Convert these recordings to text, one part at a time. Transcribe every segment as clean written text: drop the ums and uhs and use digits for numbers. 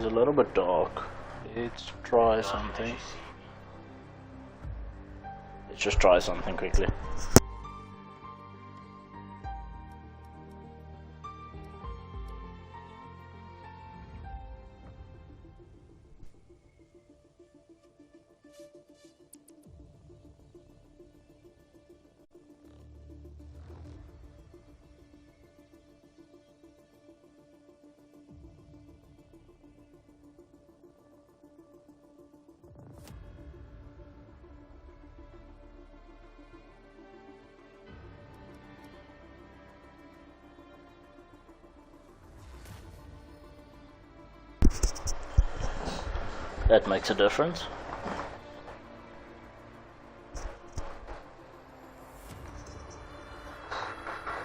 It's a little bit dark. Let's try something. Let's just try something quickly. That makes a difference.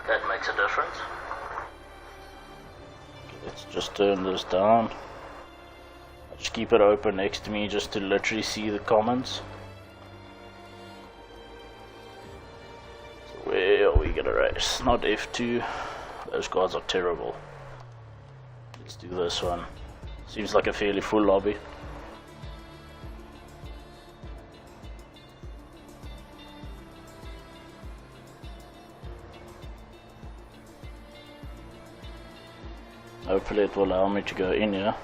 That makes a difference. Okay, let's just turn this down. I'll just keep it open next to me just to literally see the comments. So where are we gonna race? Not F2. Those guys are terrible. Let's do this one. Seems like a fairly full lobby. Hopefully it will allow me to go in here.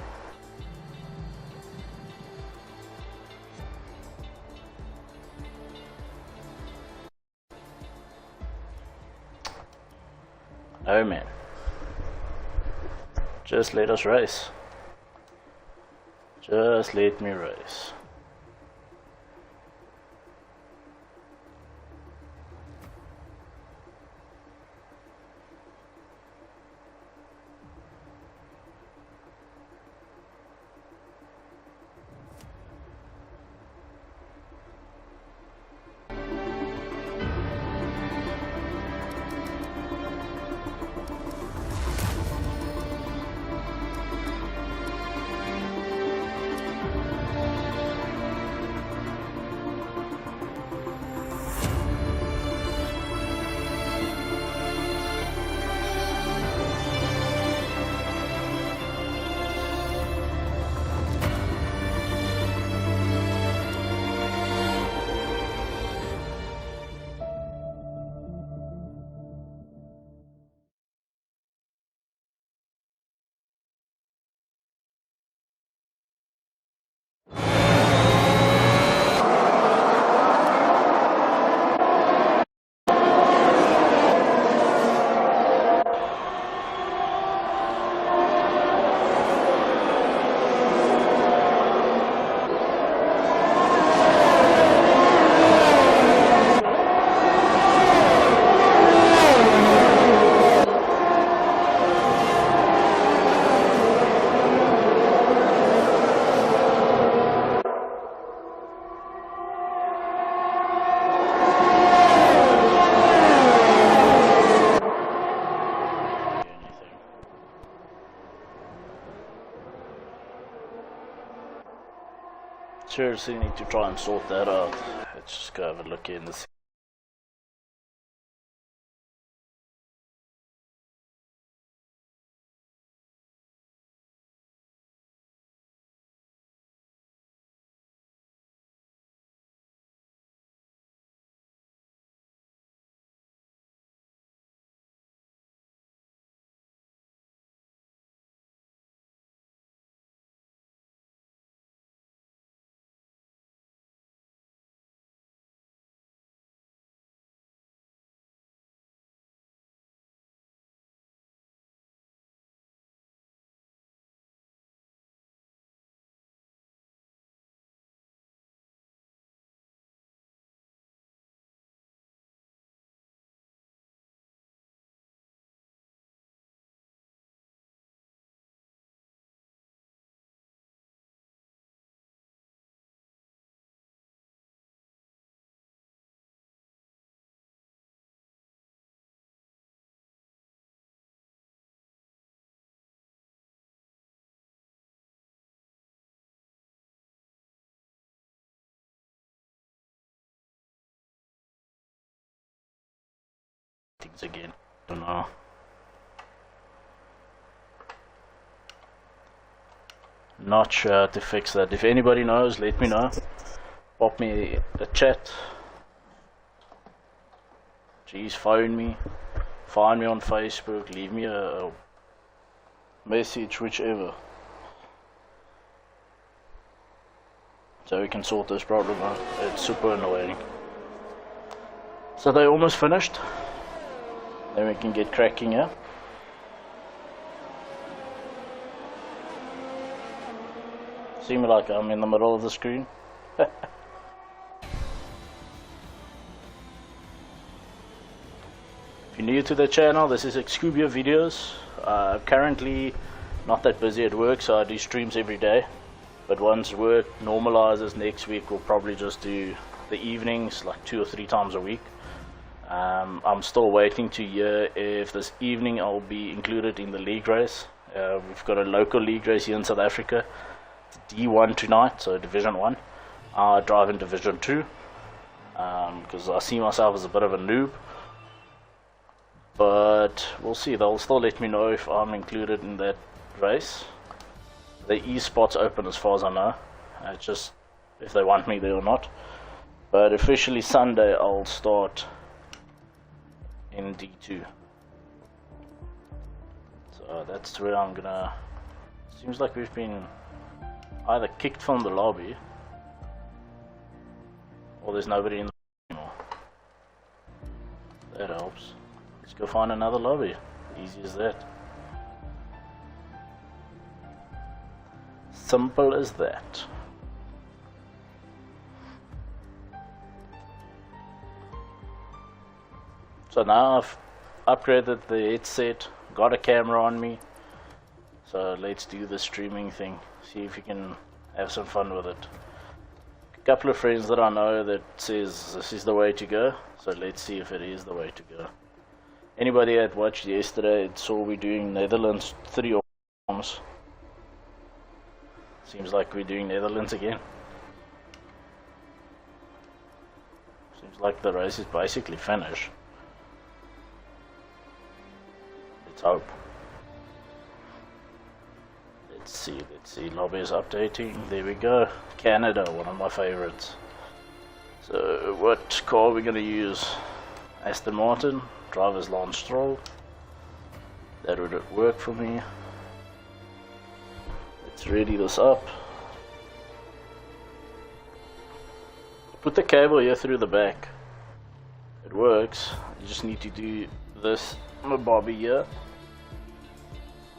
Oh man. Just let us race. Just let me race. Seriously need to try and sort that out. Let's just go have a look in this. Things again. Don't know. Not sure how to fix that. If anybody knows, let me know. Pop me a chat. Jeez, phone me. Find me on Facebook. Leave me a message, whichever. So we can sort this problem out. It's super annoying. So they're almost finished. Then we can get cracking here. Seem like I'm in the middle of the screen. If you're new to the channel, this is 𝐋𝐄𝐆𝐏 videos. Currently not that busy at work, so I do streams every day. But once work normalizes next week, we'll probably just do the evenings, like 2 or 3 times a week. I'm still waiting to hear if this evening I'll be included in the league race. We've got a local league race here in South Africa. It's D1 tonight, so Division 1. I drive in Division 2 because I see myself as a bit of a noob. But we'll see, they'll still let me know if I'm included in that race. The e-spot's open as far as I know. It's just if they want me there or not. But officially Sunday I'll start in D2. So that's where I'm gonna... Seems like we've been either kicked from the lobby or there's nobody in the anymore. That helps. Let's go find another lobby. Easy as that. Simple as that. So now I've upgraded the headset, got a camera on me. So let's do the streaming thing. See if you can have some fun with it. A couple of friends that I know that says this is the way to go. So let's see if it is the way to go. Anybody that watched yesterday saw we doing Netherlands 3 arms. Seems like we're doing Netherlands again. Seems like the race is basically finished. Let's hope. Let's see, lobby is updating. There we go. Canada, one of my favorites. So what car are we going to use? Aston Martin, driver's Lance Stroll. That would work for me. Let's ready this up. Put the cable here through the back. It works. You just need to do this bobby here.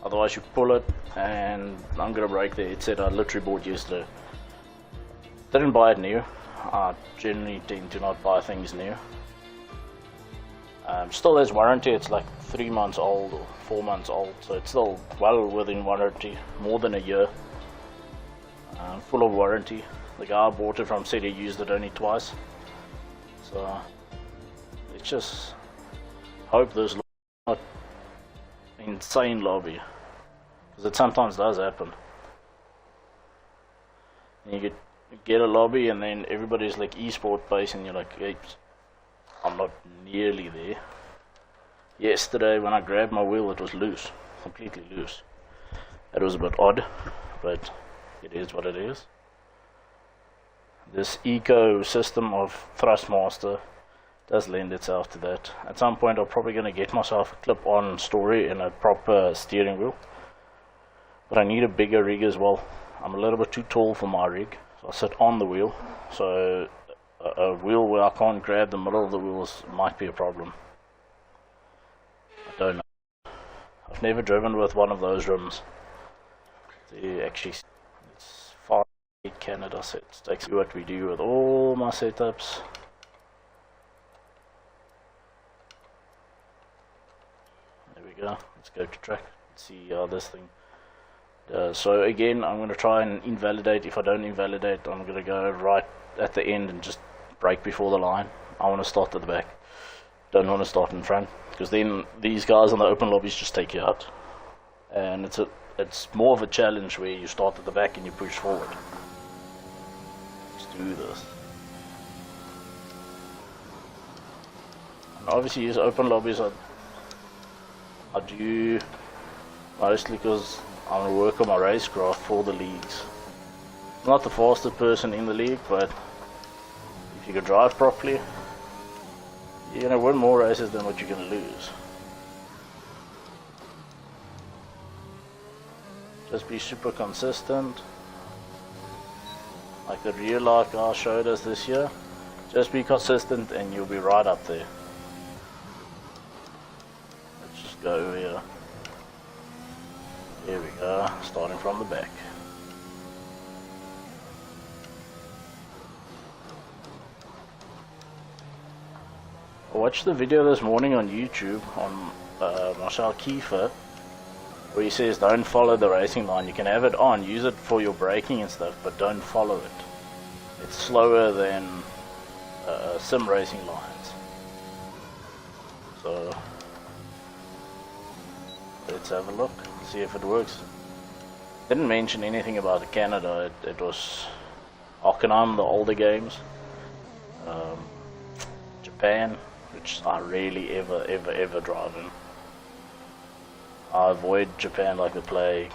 Otherwise you pull it and I'm gonna break the headset. I literally bought yesterday. Didn't buy it new. I generally tend to not buy things new. Still has warranty. It's like 3 months old or 4 months old, so it's still well within warranty, more than a year. Full of warranty. The guy I bought it from said he used it only twice. So let's just hope this not insane lobby, because it sometimes does happen. And you get a lobby and then everybody's like esport base and you're like, hey, I'm not nearly there. Yesterday when I grabbed my wheel it was loose, completely loose. It was a bit odd, but it is what it is. This ecosystem of THRUSTMASTER does lend itself to that. At some point I'm probably going to get myself a clip-on story and a proper steering wheel. But I need a bigger rig as well. I'm a little bit too tall for my rig, so I sit on the wheel. So a wheel where I can't grab the middle of the wheels might be a problem. I don't know. I've never driven with one of those rims. They actually, it's 5 Canada sets. Takes what we do with all my setups. There we go. Let's go to track. Let's see how this thing does. So again, I'm going to try and invalidate. If I don't invalidate, I'm going to go right at the end and just brake before the line. I want to start at the back. Don't want to start in front, because then these guys on the open lobbies just take you out. And it's more of a challenge where you start at the back and you push forward. Let's do this. And obviously use open lobbies I do mostly because I'm gonna work on my racecraft for the leagues. I'm not the fastest person in the league, but if you can drive properly, you're gonna win more races than what you're gonna lose. Just be super consistent. Like the real life guy showed us this year. Just be consistent and you'll be right up there. Let's just go over here. Here we go, starting from the back. I watched the video this morning on YouTube on 𝐄𝐐𝐆𝐏, where he says don't follow the racing line. You can have it on, use it for your braking and stuff, but don't follow it. It's slower than sim racing lines. So let's have a look, see if it works. Didn't mention anything about Canada. It was 𝐂𝐼𝐏𝐌𝐄𝐍𝐓, the older games. Japan, which I rarely ever drive in. I avoid Japan like the plague.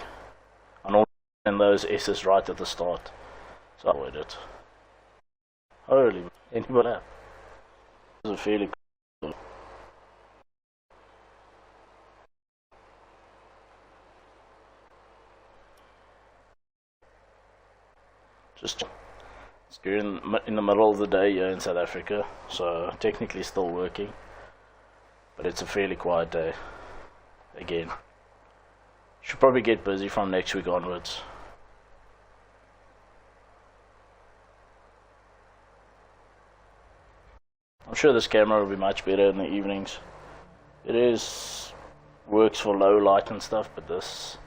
I normally send those S's right at the start, so I avoid it. Holy, anybody lap? This is fairly cool. Just it's during in the middle of the day here in South Africa, so technically still working, but it's a fairly quiet day. Again, should probably get busy from next week onwards. I'm sure this camera will be much better in the evenings. It works for low light and stuff, but this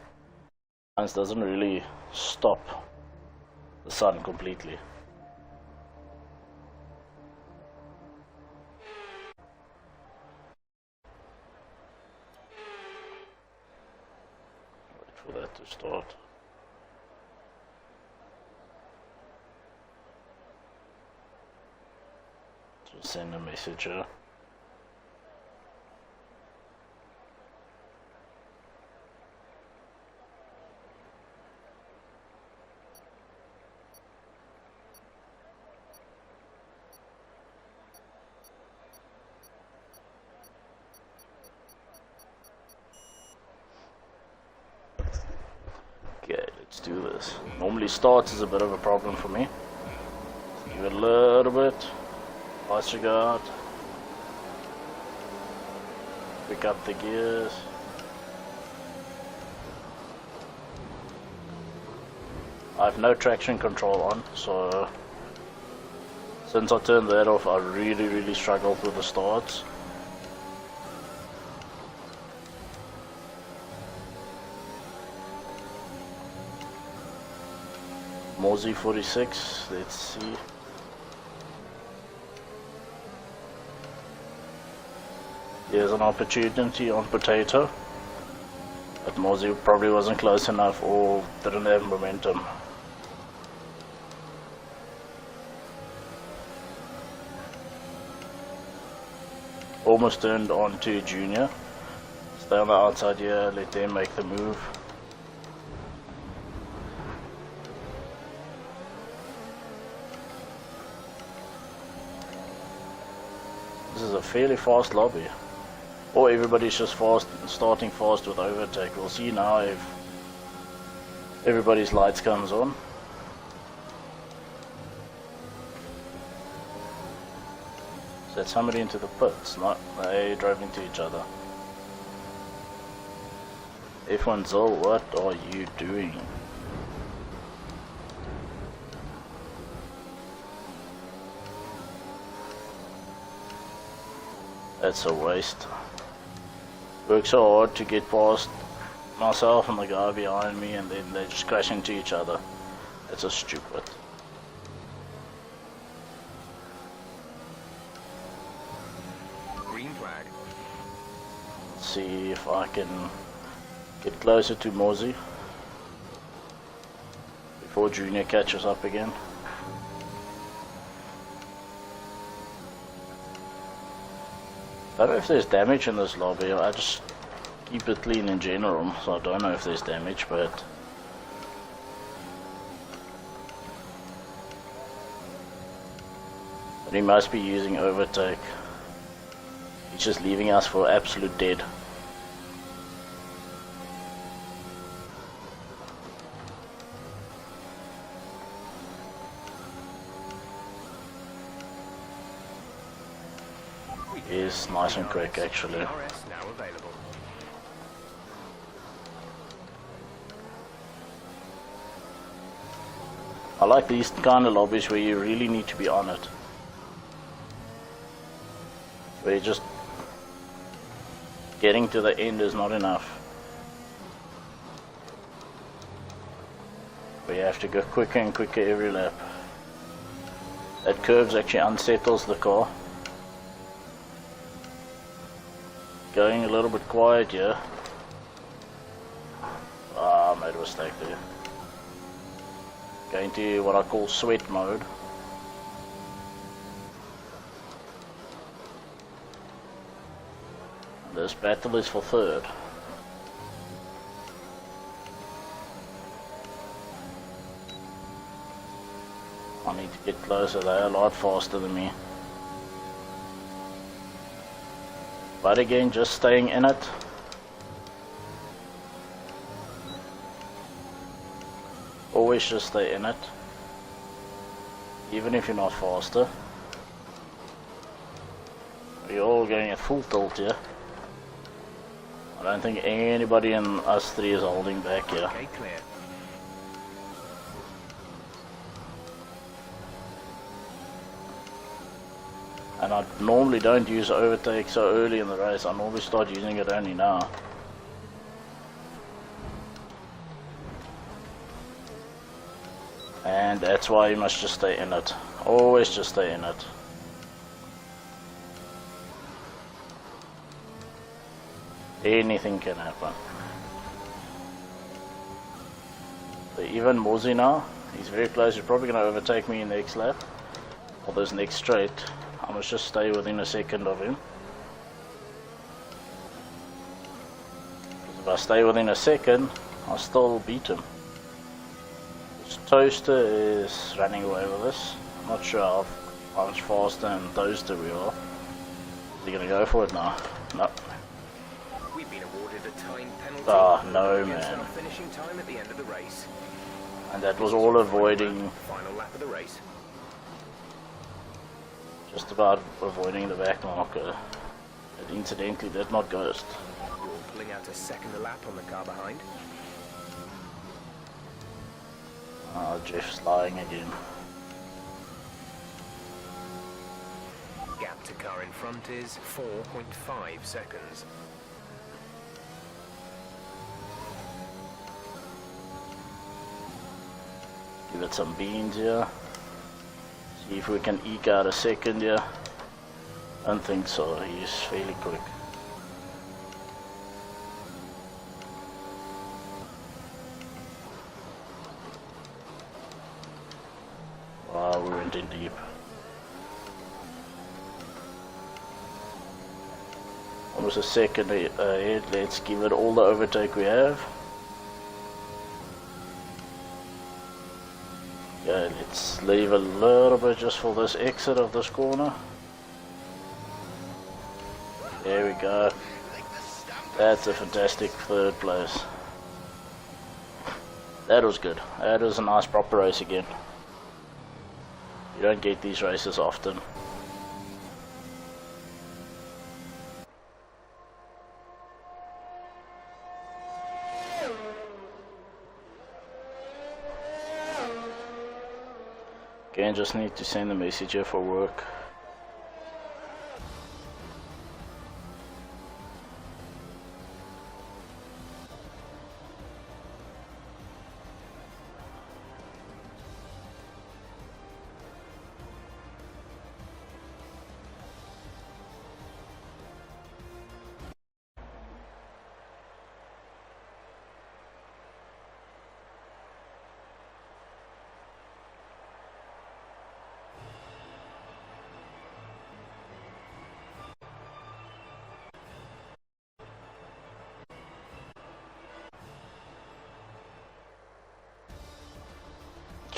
doesn't really stop the sun completely. Wait for that to start. Just send a message here. Okay, let's do this. Normally starts is a bit of a problem for me. Give it a little bit. Lights regard. Pick up the gears. I have no traction control on, so since I turned that off, I really struggled with the starts. 𝐿𝐿46, let's see. Here's an opportunity on potato, but 𝐿𝐿 probably wasn't close enough or didn't have momentum. Almost turned on to Junior. Stay on the outside here, let them make the move. This is a fairly fast lobby. Or everybody's just starting fast with overtake. We'll see now if everybody's lights comes on. Is that somebody into the pits? No, they drove into each other. F1 what are you doing? That's a waste. Work so hard to get past myself and the guy behind me, and then they just crash into each other. That's just stupid. Green flag. Let's see if I can get closer to 𝐿𝐿 before Junior catches up again. I don't know if there's damage in this lobby. I just keep it clean in general, so I don't know if there's damage, but he must be using overtake. He's just leaving us for absolute dead. Is nice and quick actually. NORS now available. I like these kind of lobbies where you really need to be on it. Where just getting to the end is not enough. Where you have to go quicker and quicker every lap. That curves actually unsettles the car. Going a little bit quiet here. Ah, I made a mistake there. Going to what I call sweat mode. This battle is for third. I need to get closer, they're a lot faster than me. But again, just staying in it. Always just stay in it. Even if you're not faster. We're all going at full tilt here. I don't think anybody in us three is holding back here. Okay, clear. And I normally don't use overtake so early in the race. I normally start using it only now. And that's why you must just stay in it. Always just stay in it. Anything can happen. So even Mozi now, he's very close. He's probably going to overtake me in the next lap. Or this next straight. I must just stay within a second of him. Because if I stay within a second, I'll still beat him. This Toaster is running away with us. I'm not sure how much faster than Toaster we are. Is he going to go for it now? No. We've been awarded a time penalty. Ah, no, against man. our finishing time at the end of the race. And that was all avoiding, Final lap of the race. just about avoiding the back marker. It incidentally did not ghost. You're pulling out a second lap on the car behind. Ah, Jeff's lying again. Gap to car in front is 4.5 seconds. Give it some beans here. See if we can eke out a second here. Don't think so, he's fairly quick. Wow, we went in deep. Almost a second ahead, let's give it all the overtake we have. Yeah, let's leave a little bit just for this exit of this corner. There we go. That's a fantastic third place. That was good. That was a nice proper race again. You don't get these races often. Again, just need to send a message here for work.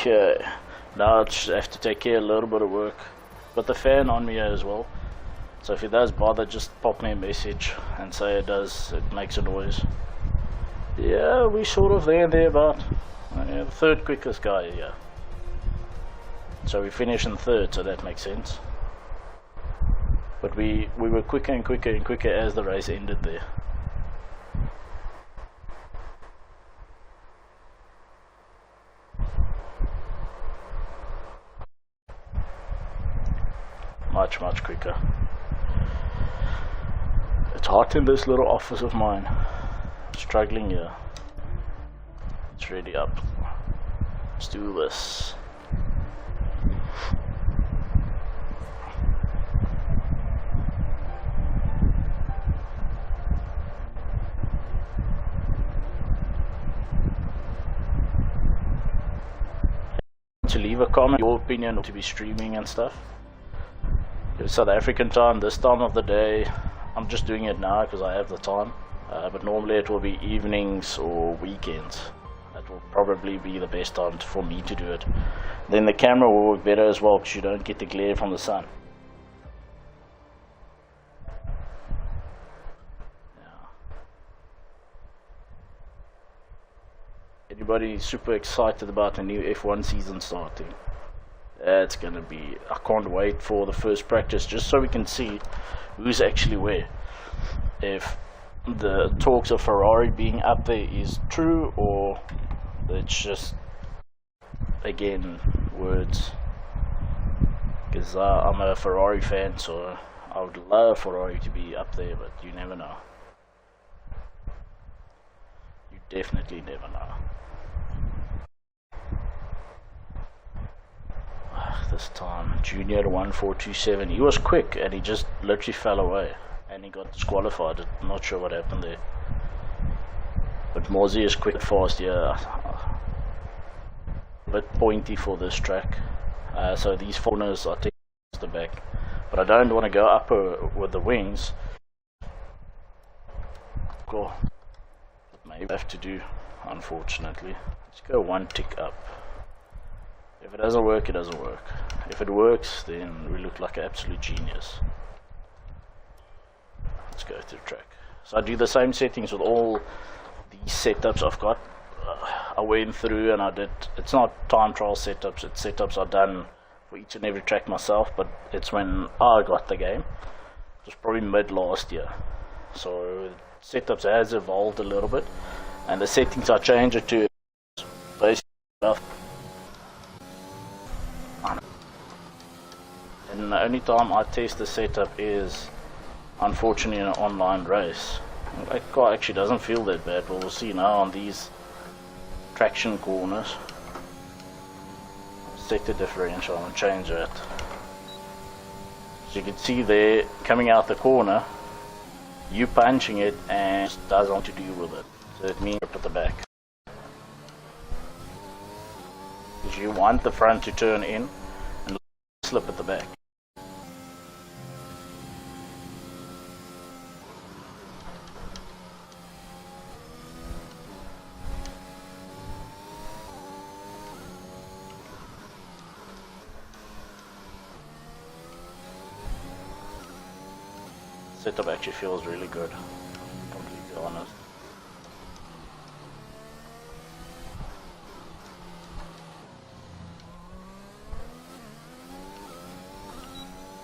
Okay, now I just have to take care of a little bit of work. Got the fan on me as well, so if it does bother, just pop me a message and say it makes a noise. Yeah, we sort of there and thereabout. The third quickest guy here. So we finished in third, so that makes sense. But we were quicker and quicker and quicker as the race ended there. Much quicker. It's hot in this little office of mine. Struggling here. It's ready up. Let's do this. To leave a comment, your opinion, to be streaming and stuff. It's South African time, this time of the day. I'm just doing it now because I have the time, but normally it will be evenings or weekends. That will probably be the best time for me to do it. Then the camera will work better as well because you don't get the glare from the sun. Anybody super excited about the new F1 season starting? It's gonna be, I can't wait for the first practice just so we can see who's actually where. If the talks of Ferrari being up there is true, or it's just, again, words. Because I'm a Ferrari fan, so I would love Ferrari to be up there, but you never know. You definitely never know. This time, Junior 1427, he was quick and he just literally fell away and he got disqualified. I'm not sure what happened there, but Mozzie is quick and fast. Yeah, a bit pointy for this track, so these corners are taking the back, but I don't want to go up with the wings. Cool. Maybe I have to do, unfortunately. Let's go one tick up. If it doesn't work, it doesn't work. If it works, then we look like an absolute genius. Let's go through the track. So I do the same settings with all these setups I've got. I went through and I did, it's not time trial setups, it's setups I've done for each and every track myself, but it's when I got the game. It was probably mid last year. So setups has evolved a little bit, and the settings I changed it to basic stuff. And the only time I test the setup is, unfortunately, in an online race. The car actually doesn't feel that bad, but we'll see now on these traction corners. Set the differential and change that. So you can see there, coming out the corner, you punching it and it doesn't want to deal with it. So it means at the back. Because you want the front to turn in and slip at the back. Setup actually feels really good, completely honest.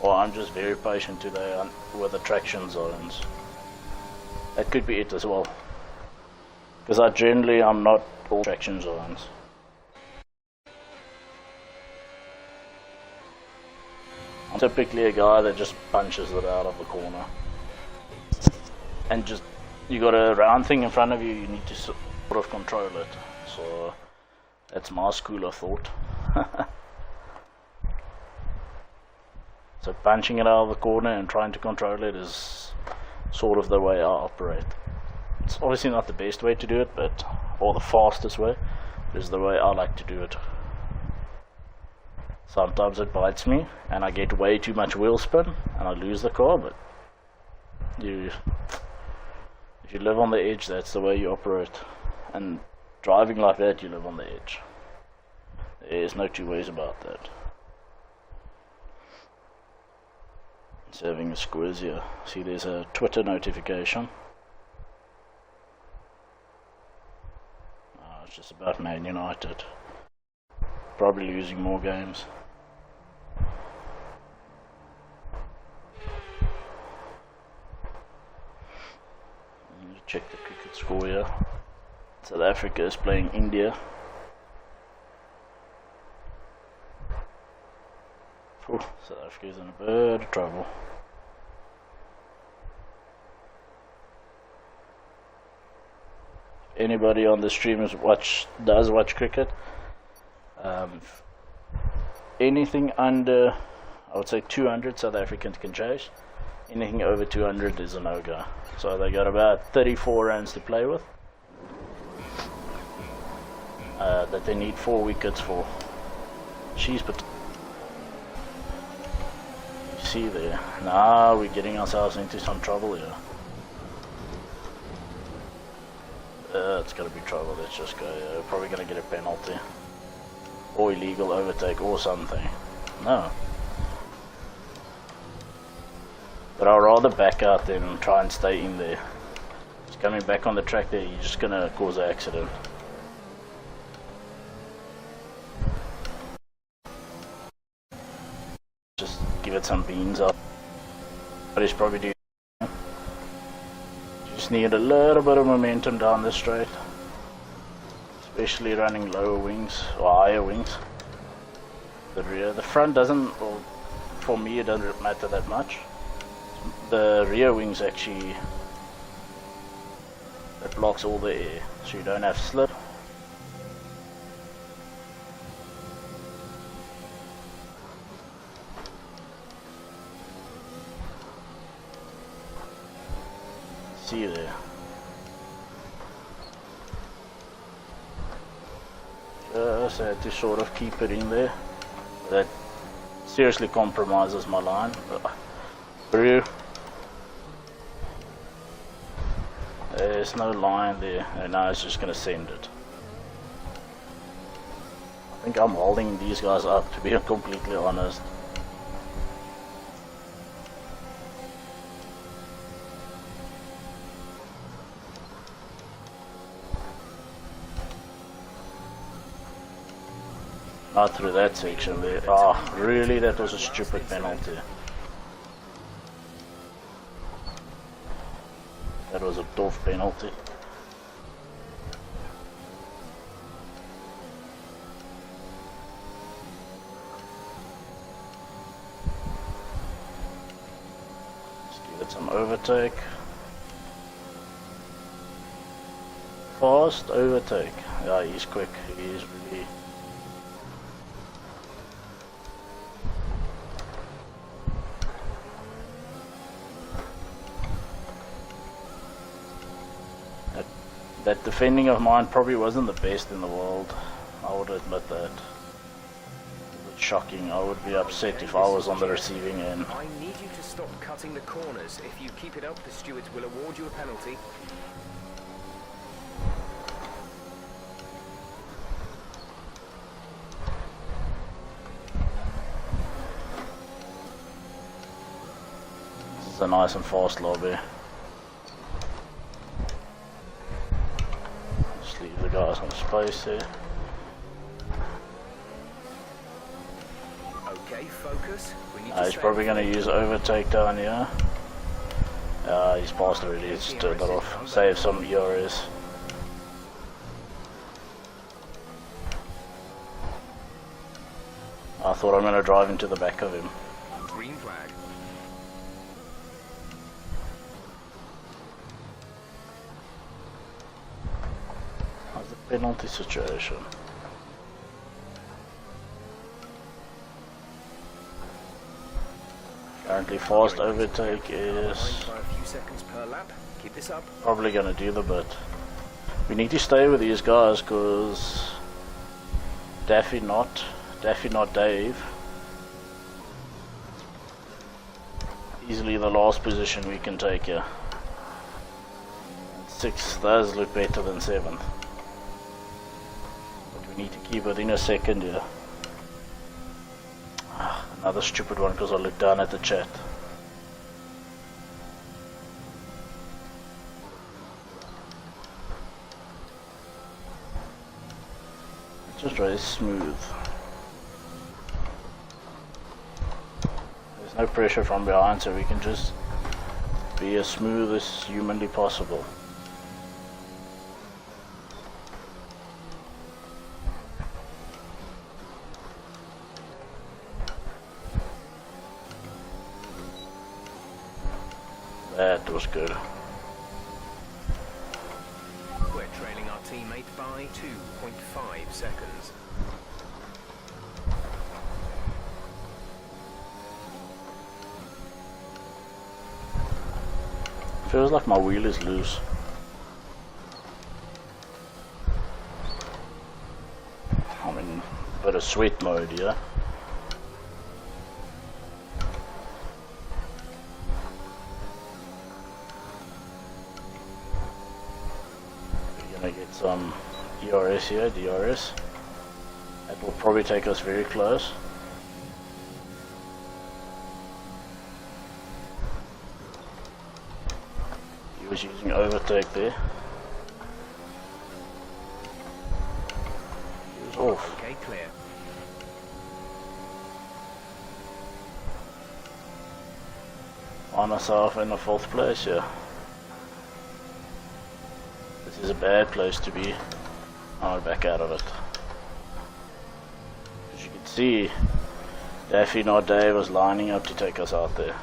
Or I'm just very patient today with the traction zones. That could be it as well. Because I'm not all traction zones. I'm typically a guy that just punches it out of the corner. And just, you got a round thing in front of you, you need to sort of control it. So that's my school of thought. So punching it out of the corner and trying to control it is sort of the way I operate. It's obviously not the best way to do it, but, or the fastest way, but it's the way I like to do it. Sometimes it bites me and I get way too much wheel spin and I lose the car, but if you live on the edge, that's the way you operate. And driving like that, you live on the edge. There's no two ways about that. It's having a squiz here. See, there's a Twitter notification. It's just about Man United. Probably losing more games. Check the cricket score here. South Africa is playing India. Ooh, South Africa is in a bit of trouble. If anybody on the stream does watch cricket, anything under, I would say 200 South Africans can chase. Anything over 200 is a no-go. So they got about 34 runs to play with. That they need 4 wickets for. Jeez, but you see there. Now we're getting ourselves into some trouble here. It's gonna be trouble. Let's just go. We're probably gonna get a penalty or illegal overtake or something. No. But I'd rather back out than try and stay in there. Just coming back on the track there, you're just gonna cause an accident. Just give it some beans up. But he's probably doing. You just need a little bit of momentum down the straight. Especially running lower wings or higher wings. The rear, the front doesn't, well, for me it doesn't matter that much. The rear wings actually, it blocks all the air, so you don't have slip. See you there. Just had to sort of keep it in there. That seriously compromises my line. Through. There's no line there, and now it's just gonna send it. I think I'm holding these guys up, to be completely honest. Not through that section there. Oh, really? That was a stupid penalty. That was a tough penalty. Let's give it some overtake. Fast overtake. Yeah, he's quick. He is really. That defending of mine probably wasn't the best in the world. I would admit that. It's shocking. I would be upset if I was on the receiving end. I need you to stop cutting the corners. If you keep it up, the stewards will award you a penalty. This is a nice and fast lobby. Leave the guys on space here. Okay, focus. We need He's probably going to use overtake down here. He's passed already. It's turned it off. Save some ERS. I thought I'm going to drive into the back of him. Green flag. How's the penalty situation? Currently fast overtake is probably going to do the bit. We need to stay with these guys because Daffy not Dave. Easily the last position we can take here. 6th does look better than 7th. But We need to keep within a second here. Another stupid one because I looked down at the chat. Just very smooth. There's no pressure from behind, so we can just be as smooth as humanly possible. That was good. We're trailing our teammate by 2.5 seconds. Feels like my wheel is loose. I'm in a bit of sweat mode here. Get some DRS here, DRS. That will probably take us very close. He was using overtake there. He was off. Okay, clear. On myself in the 4th place here. This is a bad place to be. I'll back out of it. As you can see, Daffy nor Dave was lining up to take us out there.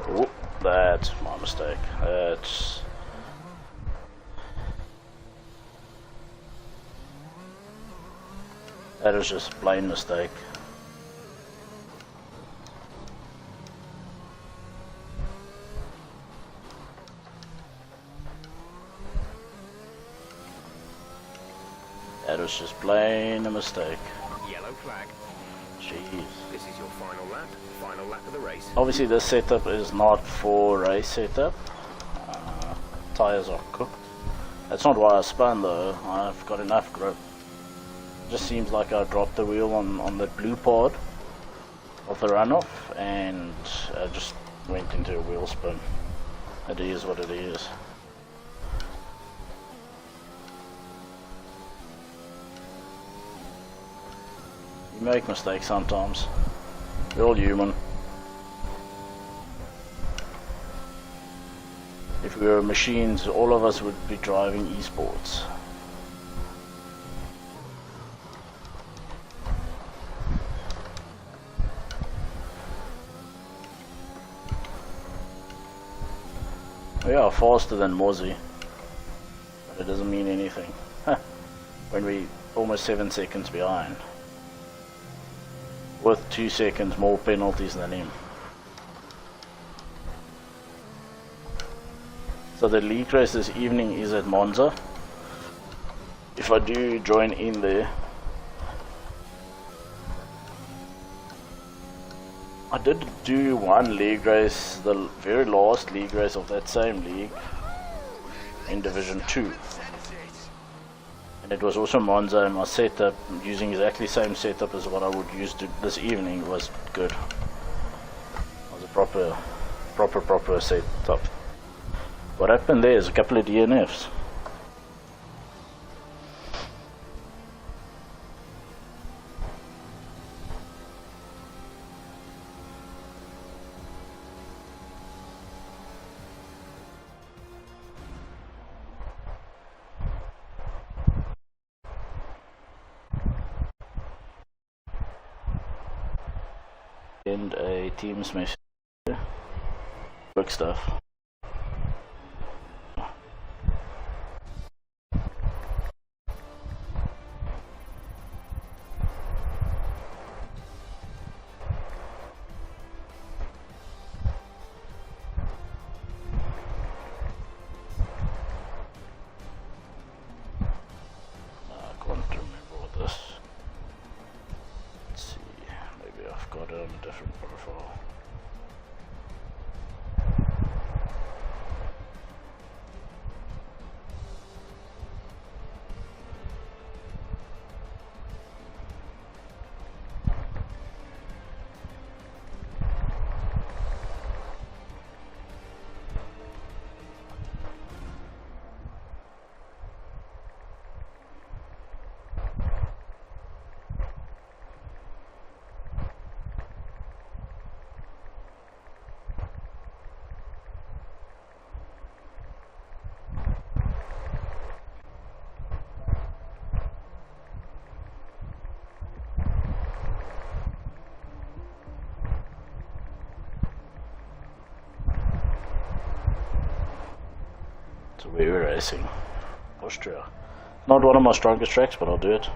Oh, that's my mistake. That is just a plain mistake. That was just plain a mistake. Yellow flag. Jeez. This is your final lap of the race. Obviously this setup is not for race setup. Tires are cooked. That's not why I spun though. I've got enough grip. Just seems like I dropped the wheel on the blue pod of the runoff and I just went into a wheel spin. It is what it is. You make mistakes sometimes. We're all human. If we were machines, all of us would be driving esports. We are faster than Mozzie, but it doesn't mean anything. When we almost 7 seconds behind. With 2 seconds more penalties than him. So the league race this evening is at Monza. If I do join in there, I did do one league race, the very last league race of that same league in Division 2. And it was also Monza, and my setup, using exactly the same setup as what I would use this evening, was good. It was a proper setup. What happened there is a couple of DNFs. And a Teams message. Quick stuff. I can't remember what this. Let's see, maybe I've got it on a different profile. So where we're racing? Austria. Not one of my strongest tracks, but I'll do it.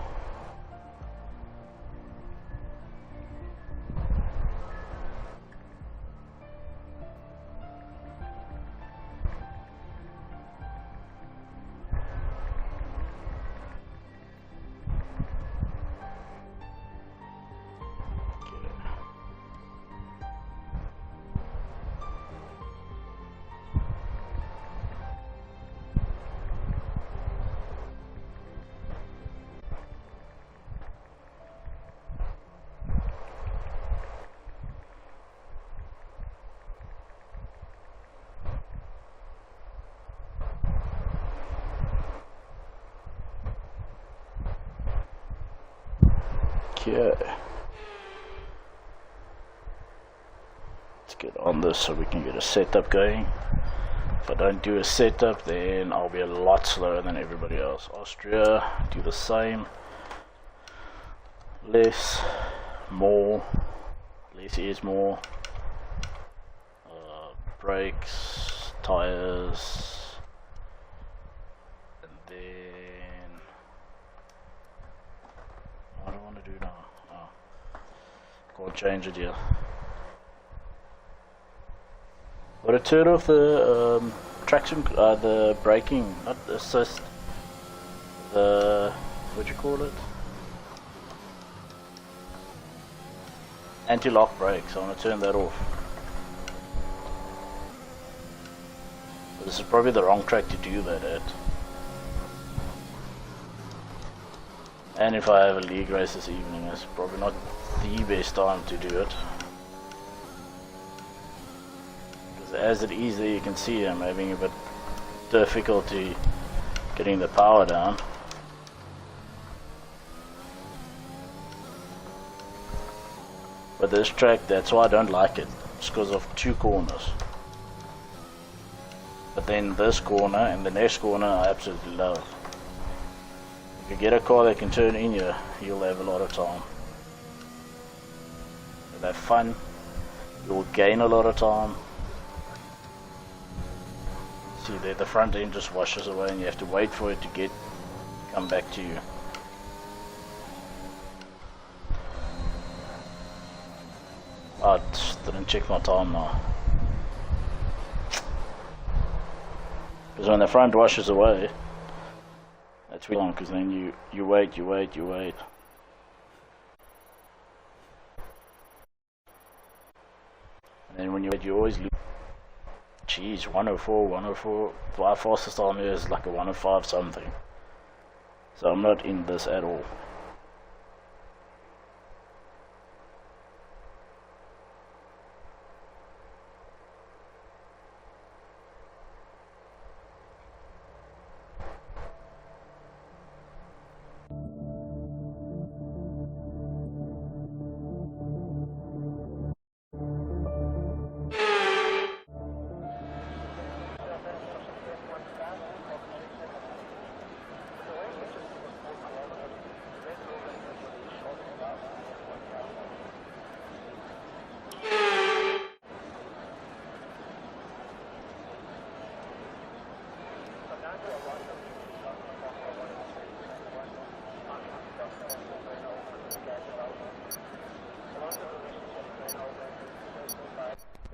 Okay. Let's get on this so we can get a setup going. If I don't do a setup, then I'll be a lot slower than everybody else. Austria, do the same. Less, more. Less is more. Brakes, tires, and then what do I want to do now? Oh, can't change it here. But I turned off the traction, the braking, not assist, the, what do you call it? Anti-lock brakes. I want to turn that off. But this is probably the wrong track to do that at. And if I have a league race this evening, it's probably not the best time to do it. Because as it is there, you can see I'm having a bit difficulty getting the power down. But this track, that's why I don't like it. It's because of two corners. But then this corner and the next corner I absolutely love. If you get a car that can turn in here, you'll have a lot of time. You'll have fun. You'll gain a lot of time. See there, the front end just washes away and you have to wait for it to come back to you. I just didn't check my time now. Because when the front washes away, that's really long, because then you wait. And then when you wait, you always lose. Jeez, 104. My fastest time here is like a 105 something. So I'm not in this at all.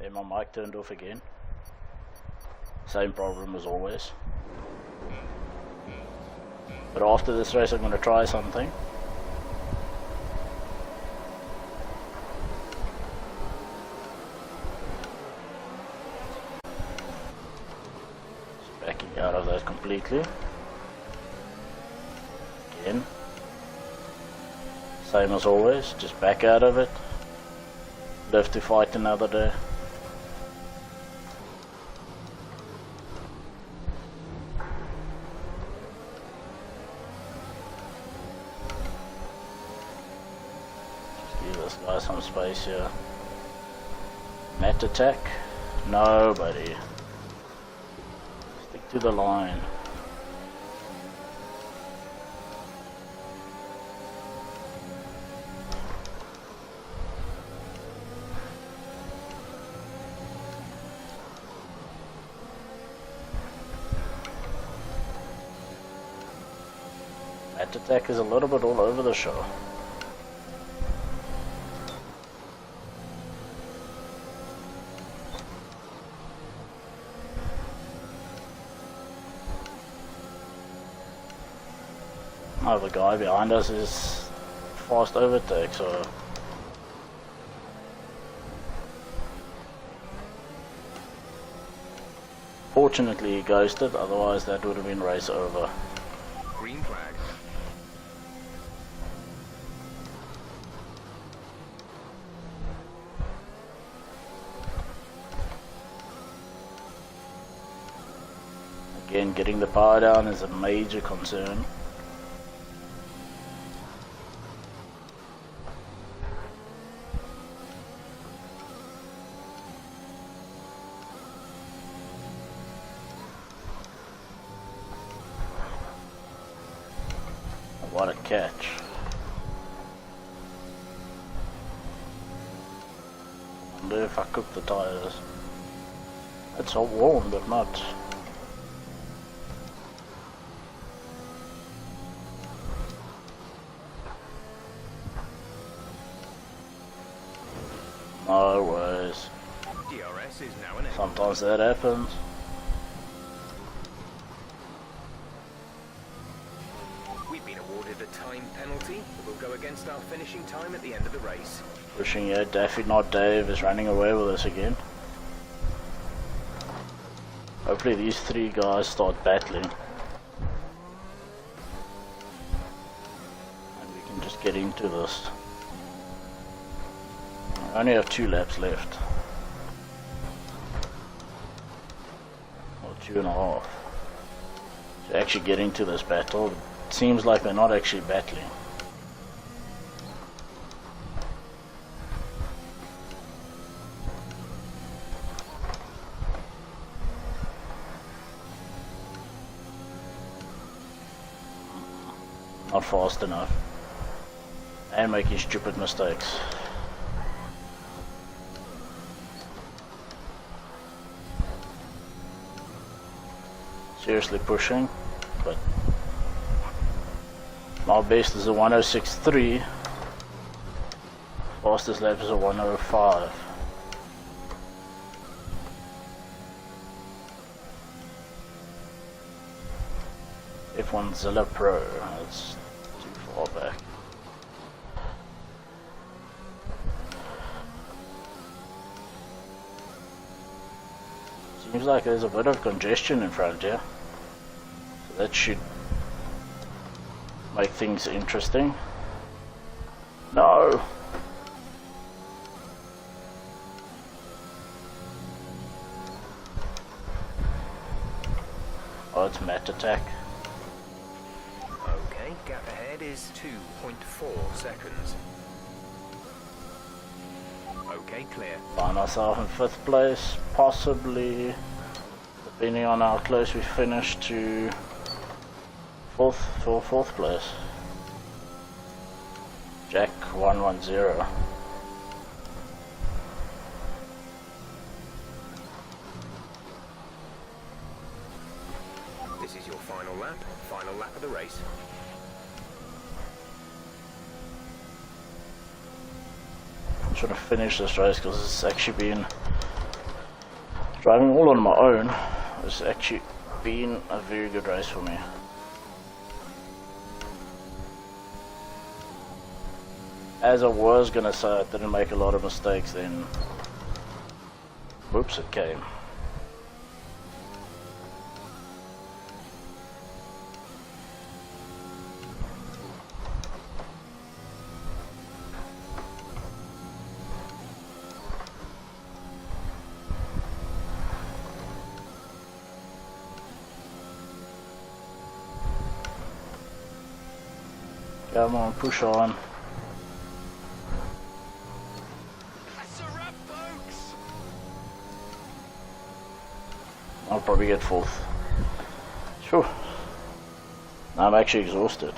And my mic turned off again. Same problem as always. But after this race I'm going to try something. Just backing out of that completely. Again. Same as always, just back out of it. Live to fight another day. Give this guy some space here. Net attack? Nobody. Stick to the line. Matt Attack is a little bit all over the show. Oh, the guy behind us is fast overtake, so fortunately he ghosted, otherwise that would have been race over. Green flag. Again, getting the power down is a major concern. What a catch. I wonder if I cook the tires. It's all warm, but not. No ways. DRS is now an Sometimes that happens. We've been awarded a time penalty that will go against our finishing time at the end of the race. Pushing here, Daffy not Dave is running away with us again. Hopefully these three guys start battling. And we can just get into this. I only have 2 laps left. Or 2.5. To actually get into this battle. It seems like they're not actually battling. Not fast enough. And making stupid mistakes. Seriously pushing, but my best is a 106.3. Fastest lap is a 105. F1 Zilla Pro, that's too far back. Seems like there's a bit of congestion in front here. So that should make things interesting. No! Oh, it's Matt Attack. Okay, gap ahead is 2.4 seconds. Okay, clear. Find ourselves in 5th place, possibly, depending on how close we finish, to 4th place. Jack 110. This is your final lap of the race. I'm trying to finish this race because it's actually been driving all on my own. It's actually been a very good race for me. As I was gonna say, I didn't make a lot of mistakes, then whoops, it came. Come on, push on. I'll probably get 4th. Sure. Now I'm actually exhausted.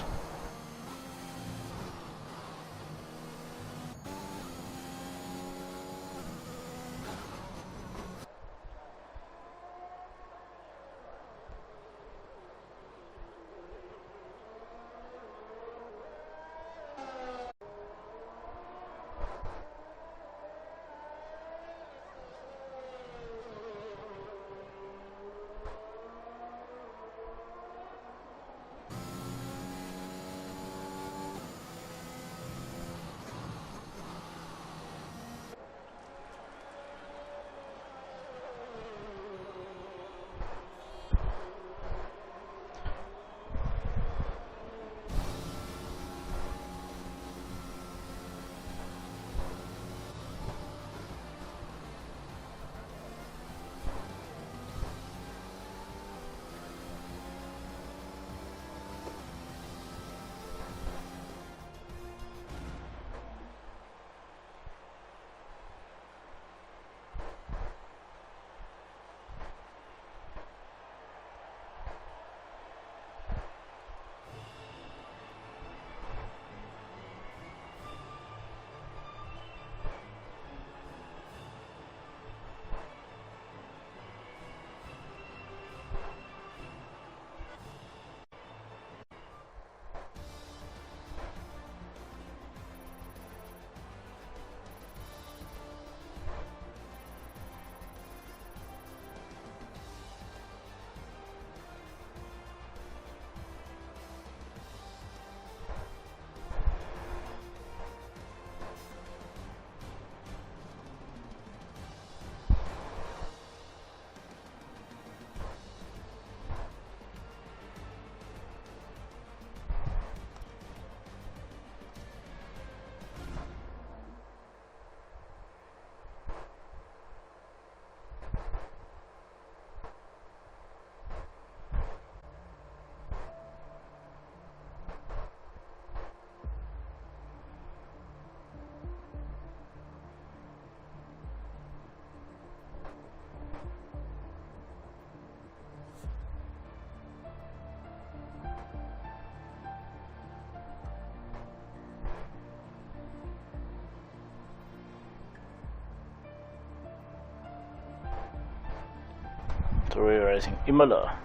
Three racing Imola.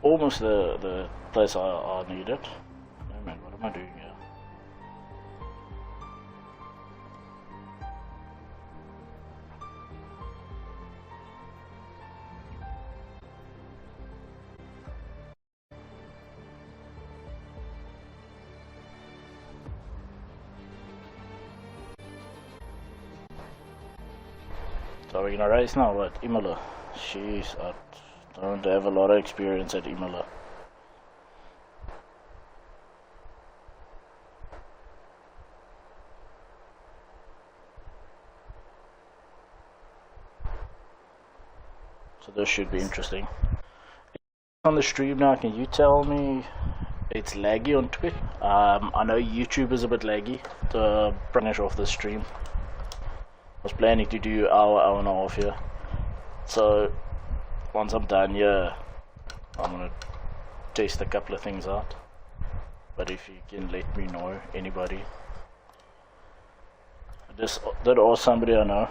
Almost the place I needed. Oh man, what am I doing here? So we're gonna race now at Imola. Jeez, I don't have a lot of experience at Imola. So this should be interesting. On the stream now, can you tell me it's laggy on Twitch? I know YouTube is a bit laggy to finish off the stream. I was planning to do hour and a half here. So once I'm done here, I'm gonna test a couple of things out. But if you can let me know, anybody. This did ask somebody I know.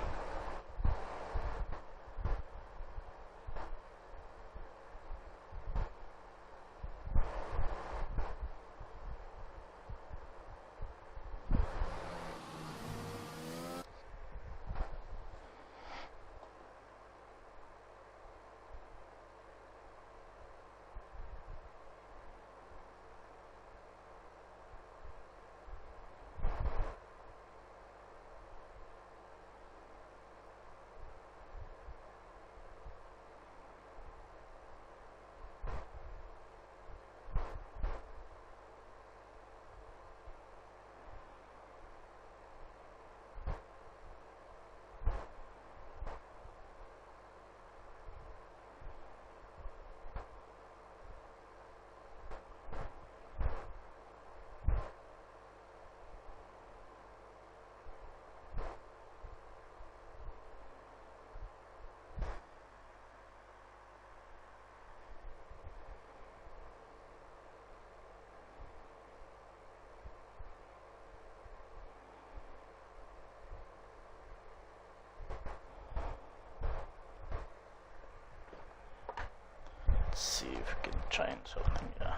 Let's see if we can change something here.